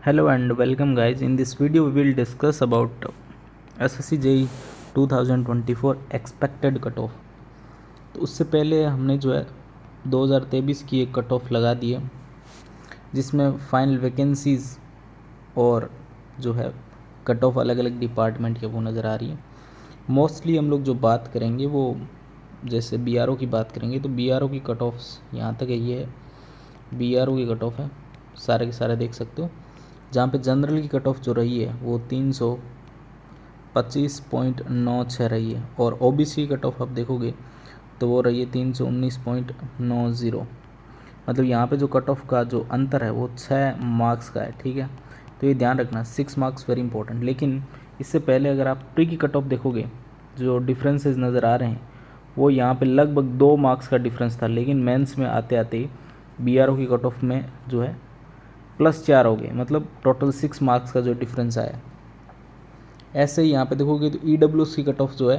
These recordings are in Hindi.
Hello and welcome guys. In this video we will discuss about SSC JEE 2024 expected cut off. तो उससे पहले हमने जो है 2023 की एक कट ऑफ लगा दी है जिसमें फाइनल वैकेंसीज़ और जो है कट ऑफ अलग अलग डिपार्टमेंट के वो नज़र आ रही है। मोस्टली हम लोग जो बात करेंगे वो जैसे BRO की बात करेंगे तो BRO की कट ऑफ्स यहाँ तक है। ये है BRO की कट ऑफ है, सारे के सारे देख सकते हो। जहाँ पे जनरल की कट ऑफ जो रही है वो 325.96 रही है और OBC की कट ऑफ आप देखोगे तो वो रही है 319.90। मतलब यहाँ पे जो कट ऑफ का जो अंतर है वो 6 मार्क्स का है, ठीक है। तो ये ध्यान रखना, 6 मार्क्स वेरी इंपॉर्टेंट। लेकिन इससे पहले अगर आप प्री की कट ऑफ देखोगे जो डिफरेंसेस नज़र आ रहे हैं वो यहाँ पे लगभग 2 मार्क्स का डिफरेंस था, लेकिन मेंस में आते आते BRO की कट ऑफ में जो है +4 हो गए, मतलब टोटल 6 मार्क्स का जो डिफरेंस आया। ऐसे ही यहाँ पे देखोगे तो EWS की कट ऑफ जो है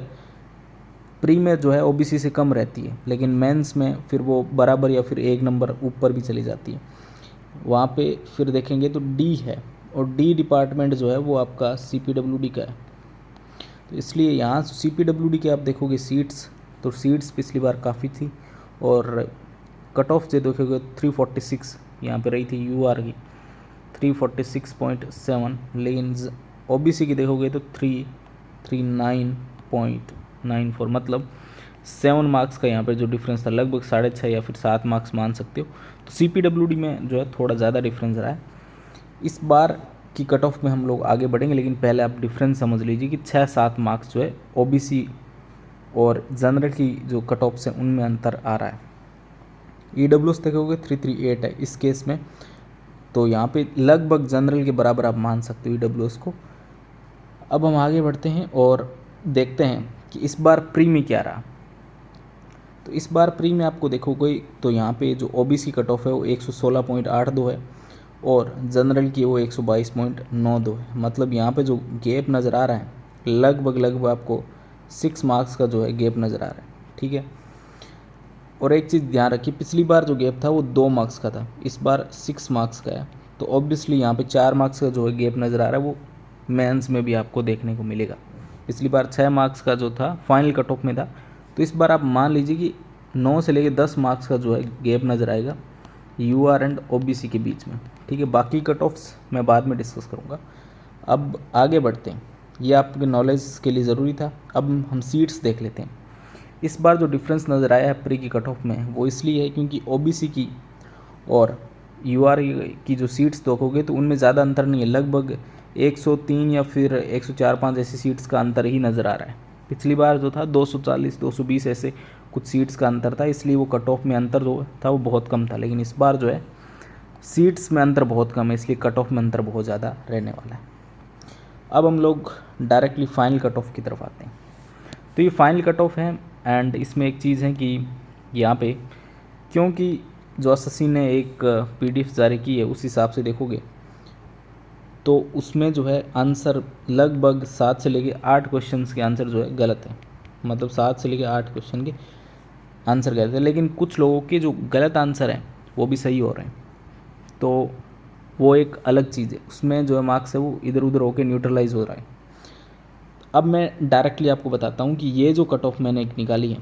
प्री में जो है OBC से कम रहती है, लेकिन मेंस में फिर वो बराबर या फिर 1 नंबर ऊपर भी चली जाती है। वहाँ पे फिर देखेंगे तो D है और D डिपार्टमेंट जो है वो आपका CPWD का है। तो इसलिए यहाँ CPWD के आप देखोगे सीट्स, तो सीट्स पिछली बार काफ़ी थी और कट ऑफ जो देखोगे 346 यहाँ पे रही थी UR की 346.7, लेकिन OBC की देखोगे तो 339.94, मतलब 7 मार्क्स का यहाँ पे जो डिफरेंस था लगभग 6.5 या फिर 7 मार्क्स मान सकते हो। तो CPWD में जो है थोड़ा ज़्यादा डिफरेंस रहा है। इस बार की कट ऑफ में हम लोग आगे बढ़ेंगे, लेकिन पहले आप डिफरेंस समझ लीजिए कि 6-7 मार्क्स जो है OBC और जनरल की जो कट ऑफ से उनमें अंतर आ रहा है। EWS देखोगे 338 है इस केस में, तो यहाँ पे लगभग जनरल के बराबर आप मान सकते हो EWS को। अब हम आगे बढ़ते हैं और देखते हैं कि इस बार प्री में क्या रहा। तो इस बार प्री में आपको देखोगे तो यहाँ पे जो OBC कट ऑफ है वो 116.82 है और जनरल की वो 122.92 है। मतलब यहाँ पे जो गैप नज़र आ रहा है लगभग आपको 6 मार्क्स का जो है गैप नज़र आ रहा है, ठीक है। और एक चीज़ ध्यान रखिए, पिछली बार जो गैप था वो 2 मार्क्स का था, इस बार 6 मार्क्स का है। तो ऑब्वियसली यहाँ पे 4 मार्क्स का जो है गैप नज़र आ रहा है वो मेंस में भी आपको देखने को मिलेगा। पिछली बार 6 मार्क्स का जो था फाइनल कट ऑफ में था, तो इस बार आप मान लीजिए कि 9 से लेकर 10 मार्क्स का जो है गैप नज़र आएगा UR एंड OBC के बीच में, ठीक है। बाकी कट ऑफ्स मैं बाद में डिस्कस करूँगा। अब आगे बढ़ते हैं, ये आपके नॉलेज के लिए ज़रूरी था। अब हम सीट्स देख लेते हैं। इस बार जो डिफरेंस नज़र आया है प्री की कट ऑफ में वो इसलिए है क्योंकि OBC की और UR की जो सीट्स देखोगे तो उनमें ज़्यादा अंतर नहीं है, लगभग 103 या फिर 104-5 ऐसी सीट्स का अंतर ही नज़र आ रहा है। पिछली बार जो था 240-220 ऐसे कुछ सीट्स का अंतर था, इसलिए वो कट ऑफ में अंतर जो था वो बहुत कम था। लेकिन इस बार जो है सीट्स में अंतर बहुत कम है, इसलिए कट ऑफ में अंतर बहुत ज़्यादा रहने वाला है। अब हम लोग डायरेक्टली फाइनल कट ऑफ की तरफ आते हैं। तो ये फाइनल कट ऑफ है एंड इसमें एक चीज़ है कि यहाँ पे क्योंकि जो SSC ने एक PDF जारी की है उस हिसाब से देखोगे तो उसमें जो है आंसर लगभग 7 से लेके 8 क्वेश्चंस के आंसर जो है गलत है। मतलब 7 से लेके 8 क्वेश्चन के आंसर गलत है, लेकिन कुछ लोगों के जो गलत आंसर हैं वो भी सही हो रहे हैं, तो वो एक अलग चीज़ है। उसमें जो है मार्क्स है वो इधर उधर होकर न्यूट्रलाइज हो रहा है। अब मैं डायरेक्टली आपको बताता हूँ कि ये जो कट ऑफ मैंने एक निकाली है,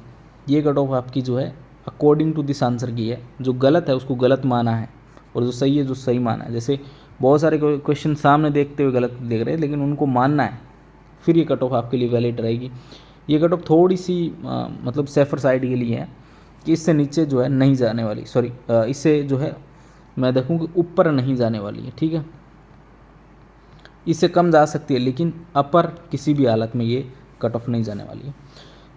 ये कट ऑफ आपकी जो है अकॉर्डिंग टू दिस आंसर की है। जो गलत है उसको गलत माना है और जो सही है जो सही माना है। जैसे बहुत सारे क्वेश्चन सामने देखते हुए गलत देख रहे हैं, लेकिन उनको मानना है, फिर ये कट ऑफ आपके लिए वैलिड रहेगी। ये कट ऑफ थोड़ी सी मतलब सेफर साइड के लिए है कि इससे नीचे जो है नहीं जाने वाली, सॉरी इससे जो है मैं देखूँ कि ऊपर नहीं जाने वाली है, ठीक है। इससे कम जा सकती है, लेकिन अपर किसी भी हालत में ये कट ऑफ नहीं जाने वाली है।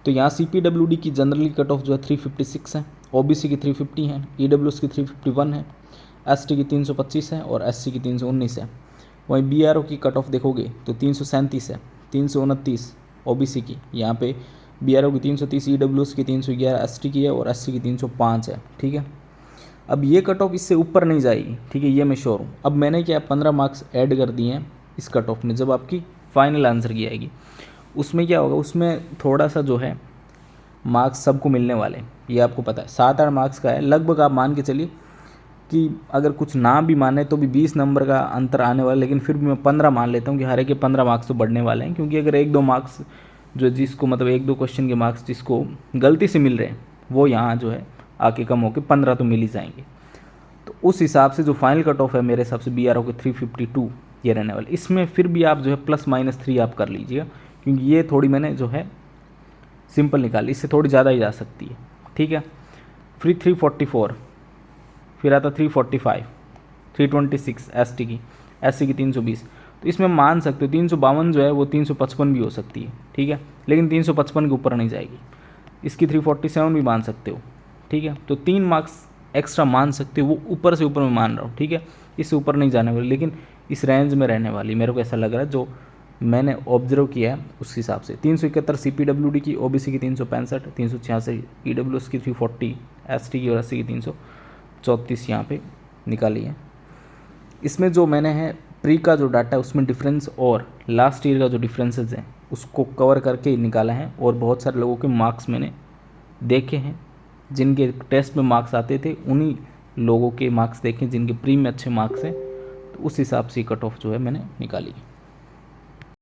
तो यहाँ CPWD की जनरली कट ऑफ जो है 356 है, OBC की 350 है, EWS की 351 है, ST की 325 है और SC की 319 है। वहीं BRO की कट ऑफ देखोगे तो 337 है, 329 OBC की, यहाँ पे BRO की 330, EWS की 311, ST की है और SC की 305 है, ठीक है। अब ये कट ऑफ इससे ऊपर नहीं जाएगी, ठीक है, ये मैं श्योर हूँ। अब मैंने क्या 15 मार्क्स ऐड कर दिए हैं इस कट ऑफ में। जब आपकी फाइनल आंसर की आएगी उसमें क्या होगा, उसमें थोड़ा सा जो है मार्क्स सबको मिलने वाले हैं, ये आपको पता है। 7-8 मार्क्स का है लगभग, आप मान के चलिए कि अगर कुछ ना भी माने तो भी 20 नंबर का अंतर आने वाला है, लेकिन फिर भी मैं 15 मान लेता हूँ कि हर एक के 15 मार्क्स तो बढ़ने वाले हैं, क्योंकि अगर 1-2 मार्क्स जो जिसको मतलब 1-2 क्वेश्चन के मार्क्स जिसको गलती से मिल रहे हैं वो यहाँ जो है आके कम होकर 15 तो मिल ही जाएंगे। तो उस हिसाब से जो फाइनल कट ऑफ है मेरे हिसाब से बी आर ओ के 352 ये रहने वाले। इसमें फिर भी आप जो है +-3 आप कर लीजिएगा, क्योंकि ये थोड़ी मैंने जो है सिंपल निकाली, इससे थोड़ी ज़्यादा ही जा सकती है, ठीक है। फिर 344, फिर आता 345, 326 एस टी की 320। तो इसमें मान सकते हो 352 जो है वो 355 भी हो सकती है, ठीक है, लेकिन 355 के ऊपर नहीं जाएगी। इसकी 347 भी मान सकते हो, ठीक है। तो 3 मार्क्स एक्स्ट्रा मान सकते हो, वो ऊपर से ऊपर मैं मान रहा हूँ, ठीक है, इससे ऊपर नहीं जाने वाली, लेकिन इस रेंज में रहने वाली मेरे को ऐसा लग रहा है जो मैंने ऑब्जर्व किया है उस हिसाब से। 371 CPWD की, OBC की 365, 386 EWS की 340, ST की और SC की 334 यहाँ पे निकाली है। इसमें जो मैंने है प्री का जो डाटा है उसमें डिफरेंस और लास्ट ईयर का जो डिफरेंसेस हैं उसको कवर करके ही निकाला है, और बहुत सारे लोगों के मार्क्स मैंने देखे हैं जिनके टेस्ट में मार्क्स आते थे, उन्हीं लोगों के मार्क्स देखे जिनके प्री में अच्छे मार्क्स हैं, तो उस हिसाब से कट ऑफ जो है मैंने निकाली है।